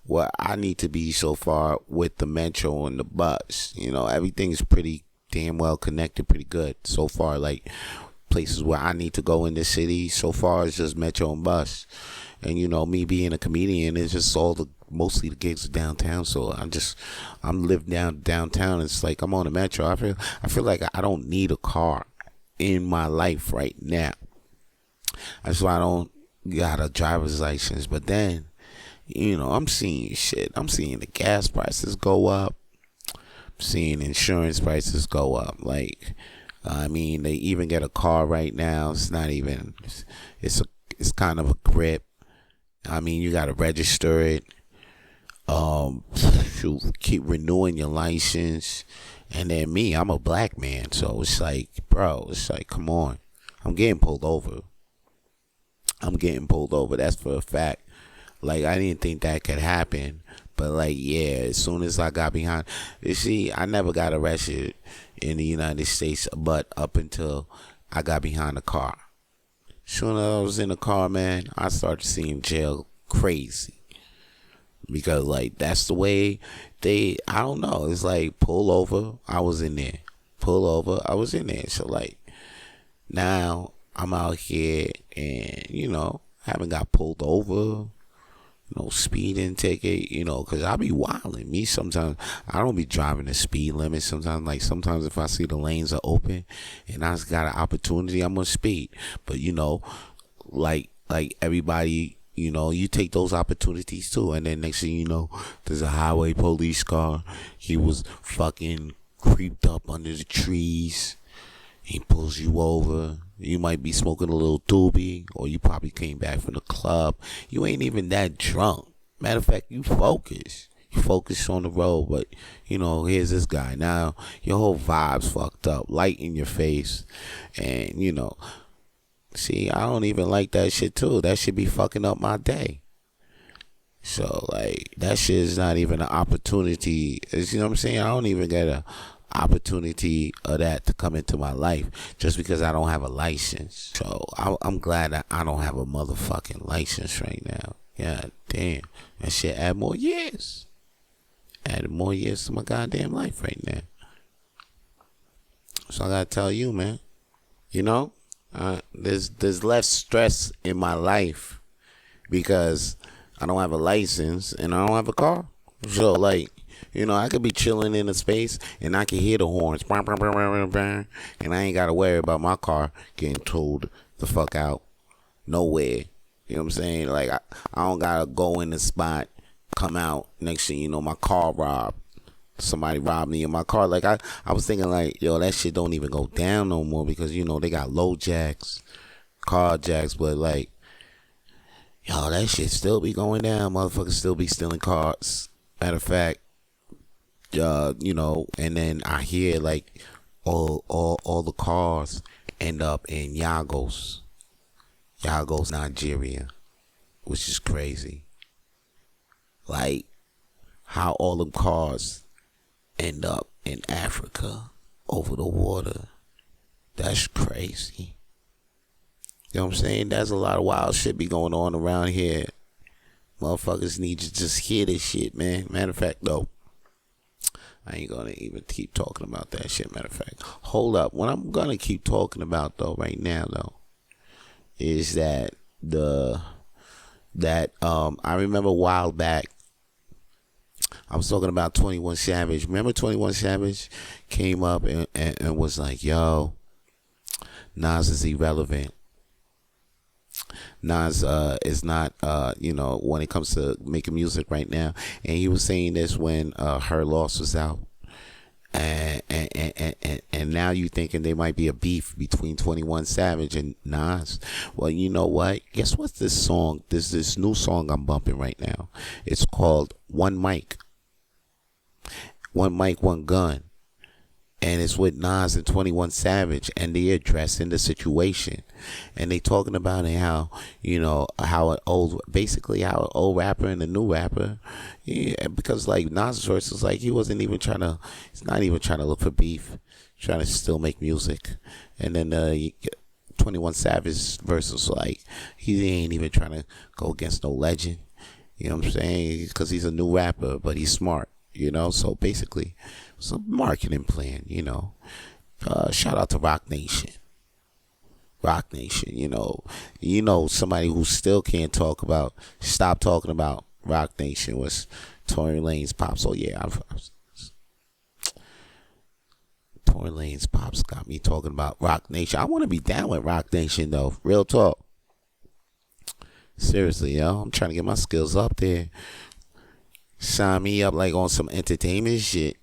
S1: where I need to be so far with the metro and the bus. You know, everything's pretty damn well connected, pretty good so far. Like, places where I need to go in the city, so far it's just metro and bus. And you know, me being a comedian, it's just mostly the gigs are downtown. So I'm living downtown. It's like I'm on the metro. I feel like I don't need a car in my life right now. That's why I don't got a driver's license. But then, you know, I'm seeing shit. I'm seeing the gas prices go up. I'm seeing insurance prices go up. Like, I mean, they even get a car right now. It's not even. It's kind of a grip. I mean, you gotta register it. Keep renewing your license. And then me, I'm a black man, so it's like, bro, it's like, come on. I'm getting pulled over. That's for a fact. Like, I didn't think that could happen. But, like, yeah, as soon as I got behind. You see, I never got arrested in the United States, but up until I got behind the car. Soon as I was in the car, man, I started seeing jail crazy. Because, like, that's the way I don't know. It's like, pull over, I was in there. Pull over, I was in there. So, like, now I'm out here and, you know, haven't got pulled over. No speeding ticket, you know, because I be wilding. Me, sometimes, I don't be driving the speed limit. Sometimes if I see the lanes are open and I got an opportunity, I'm going to speed. But, you know, like everybody, you know, you take those opportunities too. And then next thing you know, there's a highway police car. He was fucking creeped up under the trees. He pulls you over. You might be smoking a little doobie, or you probably came back from the club. You ain't even that drunk. Matter of fact, you focus. You focus on the road, but, you know, here's this guy. Now, your whole vibe's fucked up. Light in your face. And, you know, see, I don't even like that shit, too. That should be fucking up my day. So, like, that shit is not even an opportunity. You know what I'm saying? I don't even get a opportunity of that to come into my life just because I don't have a license. So I'm glad that I don't have a motherfucking license right now. God damn, that shit add more years. Added more years to my goddamn life right now. So I gotta tell you, man, you know, there's less stress in my life because I don't have a license and I don't have a car. So, like, you know, I could be chilling in a space and I can hear the horns, and I ain't got to worry about my car getting towed the fuck out nowhere. You know what I'm saying? Like, I don't got to go in the spot, come out, next thing you know, my car robbed. Somebody robbed me in my car. Like, I was thinking, like, yo, that shit don't even go down no more because, you know, they got low jacks, car jacks, but, like, Yo, that shit still be going down. Motherfuckers still be stealing cars. Matter of fact, you know, and then I hear like all the cars end up in Lagos, Nigeria, which is crazy. Like how all them cars end up in Africa over the water. That's crazy. You know what I'm saying? There's a lot of wild shit be going on around here. Motherfuckers need to just hear this shit, man. Matter of fact, though, I ain't gonna even keep talking about that shit. Matter of fact, hold up. What I'm gonna keep talking about though, right now though, is that I remember a while back, I was talking about 21 Savage. Remember 21 Savage came up and was like, yo, Nas is irrelevant. Nas is not, you know, when it comes to making music right now. And he was saying this when Her Loss was out. And now you thinking there might be a beef between 21 Savage and Nas. Well, you know what? Guess what's this song? This new song I'm bumping right now. It's called One Mic. One Mic, One Gun. And it's with Nas and 21 Savage, and they're addressing the situation, and they talking about it, how, you know, how an old rapper and a new rapper, yeah, because like Nas' verse was like, he's not even trying to look for beef, trying to still make music, and then 21 Savage verse was like, he ain't even trying to go against no legend, you know what I'm saying, because he's a new rapper, but he's smart, you know, so basically, it's a marketing plan, you know. Shout out to Rock Nation. Rock Nation, you know, somebody who still can't stop talking about Rock Nation was Tory Lanez Pops. So yeah, Tory Lanez Pops got me talking about Rock Nation. I want to be down with Rock Nation though. Real talk. Seriously, yo, I'm trying to get my skills up there. Sign me up like on some entertainment shit.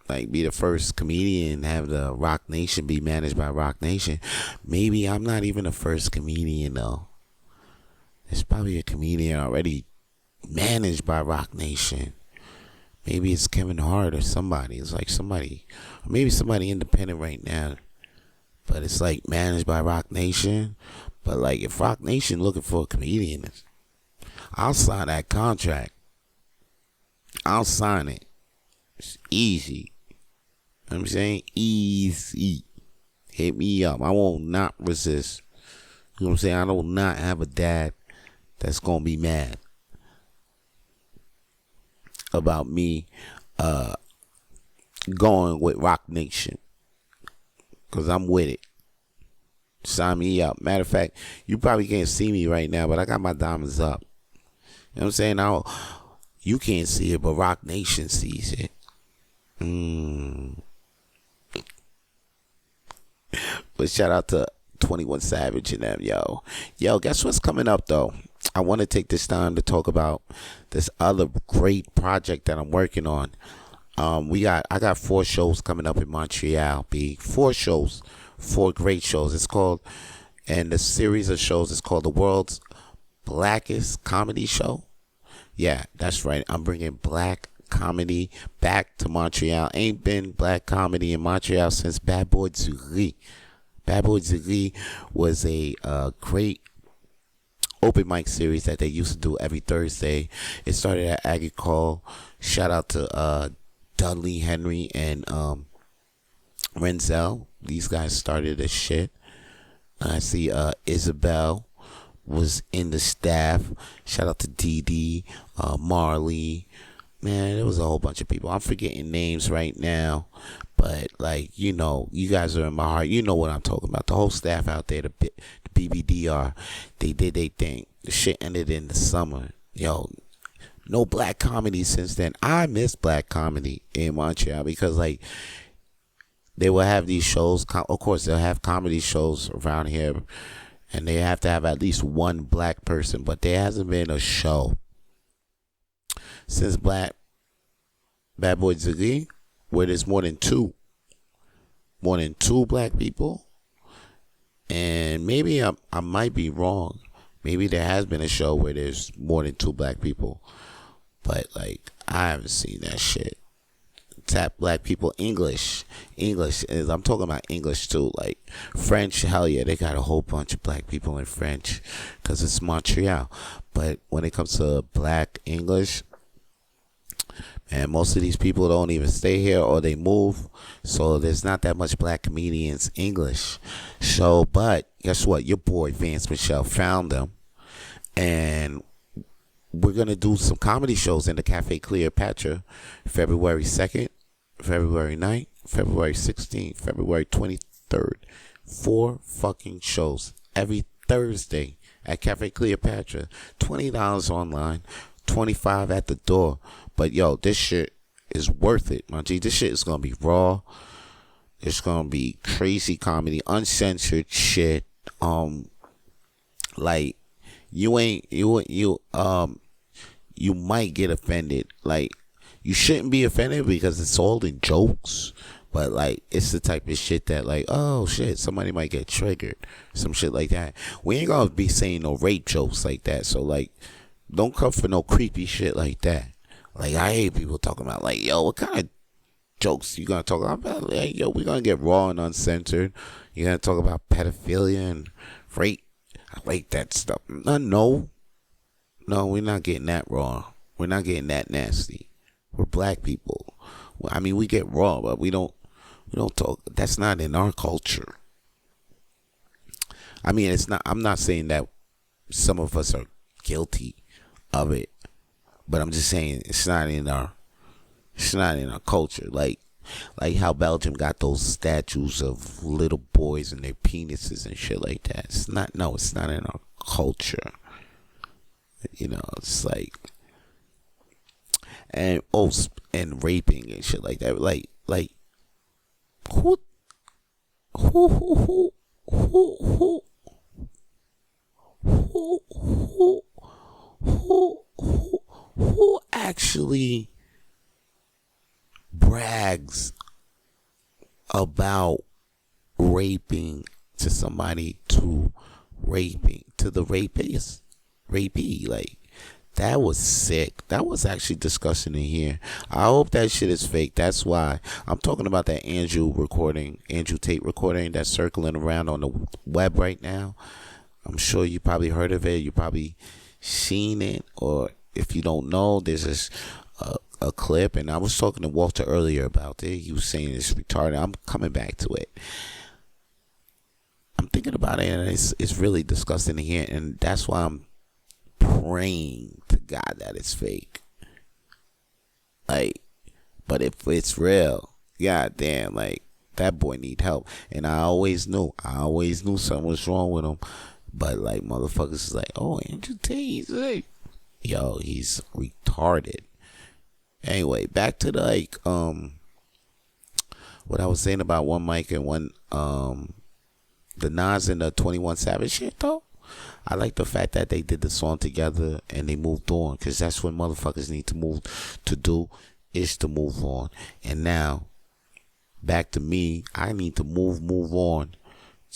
S1: Like be the first comedian, have the Rock Nation be managed by Rock Nation. Maybe I'm not even the first comedian though. There's probably a comedian already managed by Rock Nation. Maybe it's Kevin Hart or somebody. It's like somebody, or maybe somebody independent right now. But it's like managed by Rock Nation. But like if Rock Nation looking for a comedian, I'll sign that contract. I'll sign it. It's easy. You know what I'm saying? Easy. Hit me up. I will not resist. You know what I'm saying? I will not have a dad that's going to be mad about me going with Rock Nation. Because I'm with it. Sign me up. Matter of fact, you probably can't see me right now, but I got my diamonds up. You know what I'm saying? You can't see it, but Rock Nation sees it. But shout out to 21 Savage and them, yo. Yo, guess what's coming up though? I want to take this time to talk about this other great project that I'm working on. I got 4 shows coming up in Montreal. 4 shows, 4 great shows. It's called, and the series of shows is called the World's Blackest Comedy Show. Yeah, that's right. I'm bringing black comedy back to Montreal. Ain't been black comedy in Montreal since Bad Boy Zuri. Bad Boy Zuri was a great open mic series that they used to do every Thursday. It started at Agricole. Shout out to Dudley Henry and Renzel. These guys started this shit. I see Isabel was in the staff. Shout out to DD, Marley. Man, there was a whole bunch of people. I'm forgetting names right now, but like, you know, you guys are in my heart. You know what I'm talking about. The whole staff out there, the BBDR, they did their thing. The shit ended in the summer. Yo, no black comedy since then. I miss black comedy in Montreal because like they will have these shows. Of course, they'll have comedy shows around here, and they have to have at least one black person, but there hasn't been a show since Bad Boy Ziggy where there's more than two black people. And maybe I might be wrong. Maybe there has been a show where there's more than 2 black people, but like I haven't seen that shit. Tap black people. English is, I'm talking about English too, like French. Hell yeah, they got a whole bunch of black people in French because it's Montreal. But when it comes to black English, man, most of these people don't even stay here or they move, so there's not that much black comedians English. So, but guess what? Your boy Vance Michelle found them, and we're gonna do some comedy shows in the Cafe Cleopatra, February 2nd, February 9th, February 16th, February 23rd. 4 fucking shows every Thursday at Cafe Cleopatra. $20 online, $25 at the door. But yo, this shit is worth it, my G. This shit is gonna be raw. It's gonna be crazy comedy, uncensored shit. Like you might get offended. Like, you shouldn't be offended because it's all in jokes. But like, it's the type of shit that like, oh shit, somebody might get triggered, some shit like that. We ain't gonna be saying no rape jokes like that. So like, don't come for no creepy shit like that. Like, I hate people talking about like, yo, what kind of jokes you gonna talk about? Like, yo, we gonna get raw and uncensored. You gonna talk about pedophilia and rape? I like that stuff. No, we're not getting that raw. We're not getting that nasty. We're black people. I mean, we get raw, but we don't talk. That's not in our culture. I mean, it's not. I'm not saying that some of us are guilty of it, but I'm just saying it's not in our culture. Like how Belgium got those statues of little boys and their penises and shit like that. It's not in our culture. You know, it's like, and raping and shit like that. Like who actually brags about raping to somebody to the rapee? Like, that was sick. That was actually disgusting to hear. I hope that shit is fake. That's why I'm talking about that Andrew Tate recording that's circling around on the web right now. I'm sure you probably heard of it. You probably seen it, or if you don't know, there's this a clip, and I was talking to Walter earlier about it. He was saying it's retarded. I'm coming back to it. I'm thinking about it, and it's really disgusting to hear, and that's why I'm praying to God that it's fake. Like, but if it's real, god damn, like, that boy need help. And I always knew something was wrong with him. But like, motherfuckers is like, oh, Andrew Tate, he's like, yo, he's retarded. Anyway, back to the, like, what I was saying about One Mic and one, the Nas and the 21 Savage shit though. I like the fact that they did the song together and they moved on, because that's what motherfuckers need to move on. And now, back to me, I need to move on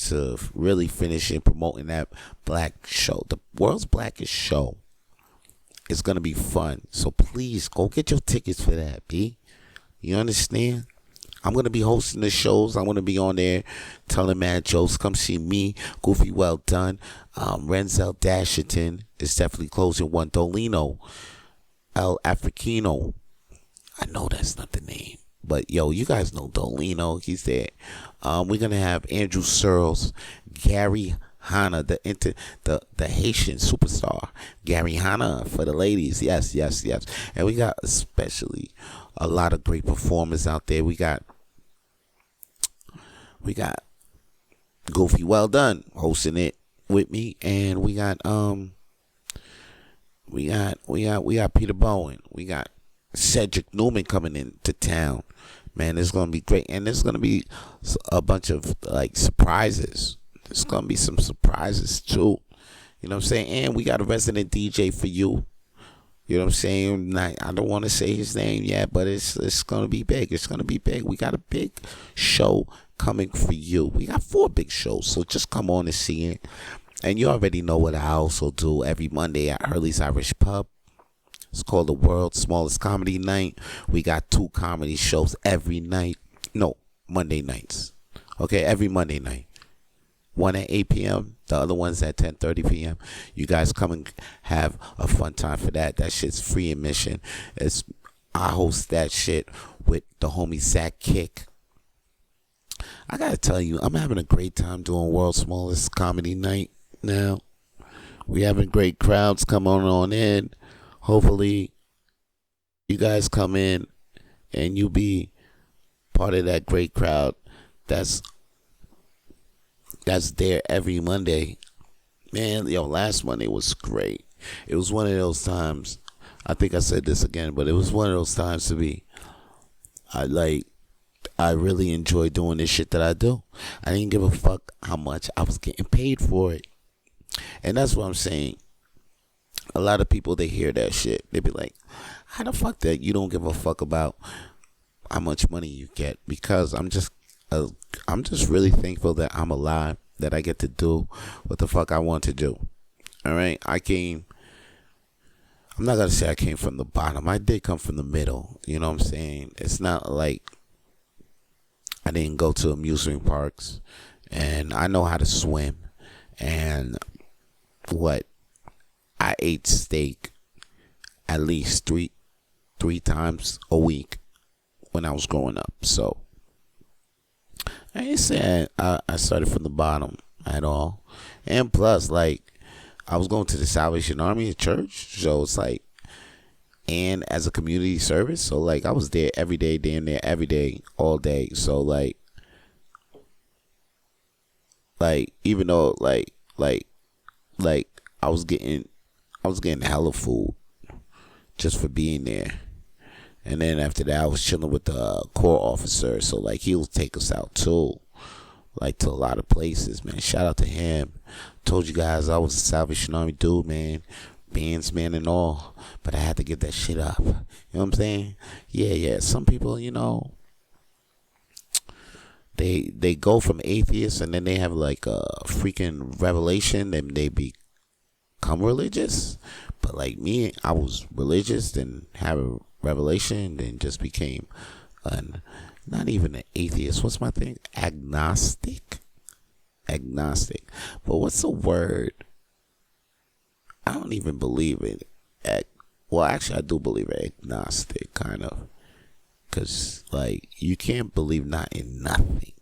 S1: to really finishing promoting that black show, the world's blackest show. It's gonna be fun, so please go get your tickets for that, B. You understand? I'm going to be hosting the shows. I'm going to be on there telling mad jokes. Come see me, Goofy Well Done. Renzel Dasherton is definitely closing one. Dolino El Africano. I know that's not the name, but yo, you guys know Dolino. He's there. We're going to have Andrew Searles, Gary Hanna, the Haitian superstar. Gary Hanna for the ladies. Yes. And we got especially a lot of great performers out there. We got Goofy Well Done hosting it with me, and we got Peter Bowen. We got Cedric Newman coming into town. Man, it's gonna be great, and there's gonna be a bunch of like surprises. There's gonna be some surprises too. You know what I'm saying? And we got a resident DJ for you. You know what I'm saying? I don't want to say his name yet, but it's going to be big. It's going to be big. We got a big show coming for you. We got 4 big shows, so just come on and see it. And you already know what I also do every Monday at Hurley's Irish Pub. It's called the world's smallest comedy night. We got 2 comedy shows every night. No, Monday nights. Okay, every Monday night. One at 8 p.m. The other one's at 10:30 p.m. You guys come and have a fun time for that. That shit's free admission. I host that shit with the homie Zach Kick. I gotta tell you, I'm having a great time doing world's smallest comedy night now. We having great crowds come on in. Hopefully, you guys come in and you be part of that great crowd that's there every Monday. Man, last Monday was great. It was one of those times. I think I said this again, but it was one of those times to be. I really enjoy doing this shit that I do. I didn't give a fuck how much I was getting paid for it. And that's what I'm saying. A lot of people, they hear that shit. They be like, how the fuck that you don't give a fuck about how much money you get? Because I'm just really thankful that I'm alive, that I get to do what the fuck I want to do. All right? I'm not going to say I came from the bottom. I did come from the middle. You know what I'm saying? It's not like I didn't go to amusement parks, and I know how to swim, and I ate steak at least three times a week when I was growing up. So I ain't saying I started from the bottom at all. And plus, like, I was going to the Salvation Army church, so it's like, and as a community service, so like I was there every day, damn near every day, all day. So like even though like I was getting hella food just for being there. And then after that, I was chilling with the Corps officer, so like he would take us out too, like to a lot of places, man. Shout out to him. Told you guys I was a Salvation Army dude, man. Bands, man, and all, but I had to get that shit up. You know what I'm saying? Yeah. Some people, they go from atheists and then they have like a freaking revelation and they become religious. But like me, I was religious, then have a revelation, then just became not even an atheist. What's my thing? Agnostic. But what's the word? I don't even believe it. Well, actually, I do believe it. Agnostic, kind of. Because, like, you can't believe not in nothing.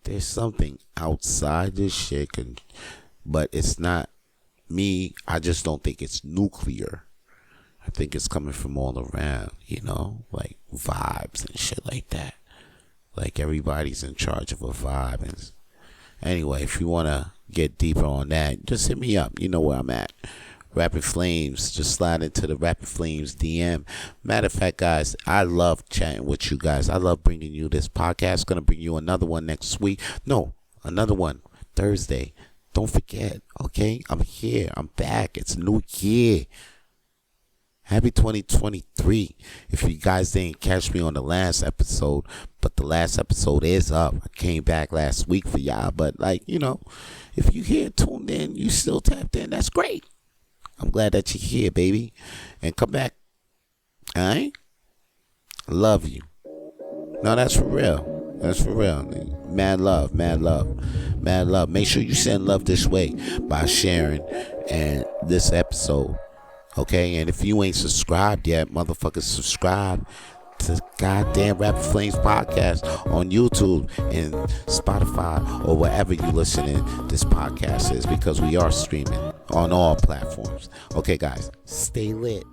S1: There's something outside this shit, but it's not me. I just don't think it's nuclear. I think it's coming from all around, like vibes and shit like that. Like, everybody's in charge of a vibe. And anyway, if you want to get deeper on that, just hit me up. You know where I'm at. Rapid Flames. Just slide into the Rapid Flames DM. Matter of fact, guys, I love chatting with you guys. I love bringing you this podcast. Gonna bring you another one next week. No, another one Thursday. Don't forget, okay? I'm here. I'm back. It's new year. Happy 2023. If you guys didn't catch me on the last episode, but the last episode is up. I came back last week for y'all, but like, if you here tuned in, you still tapped in, that's great. I'm glad that you're here, baby. And come back. Alright? Love you. No, that's for real. That's for real. Mad love. Make sure you send love this way by sharing and this episode. Okay, and if you ain't subscribed yet, motherfuckers, subscribe to goddamn Rapid Flames podcast on YouTube and Spotify or wherever you listening this podcast is, because we are streaming on all platforms. Okay, guys, stay lit.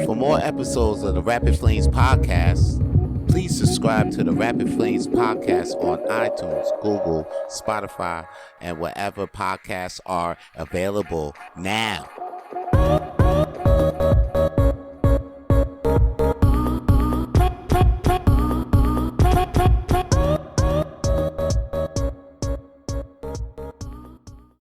S1: For more episodes of the Rapid Flames podcast, please subscribe to the Rapid Flames podcast on iTunes, Google, Spotify, and wherever podcasts are available now.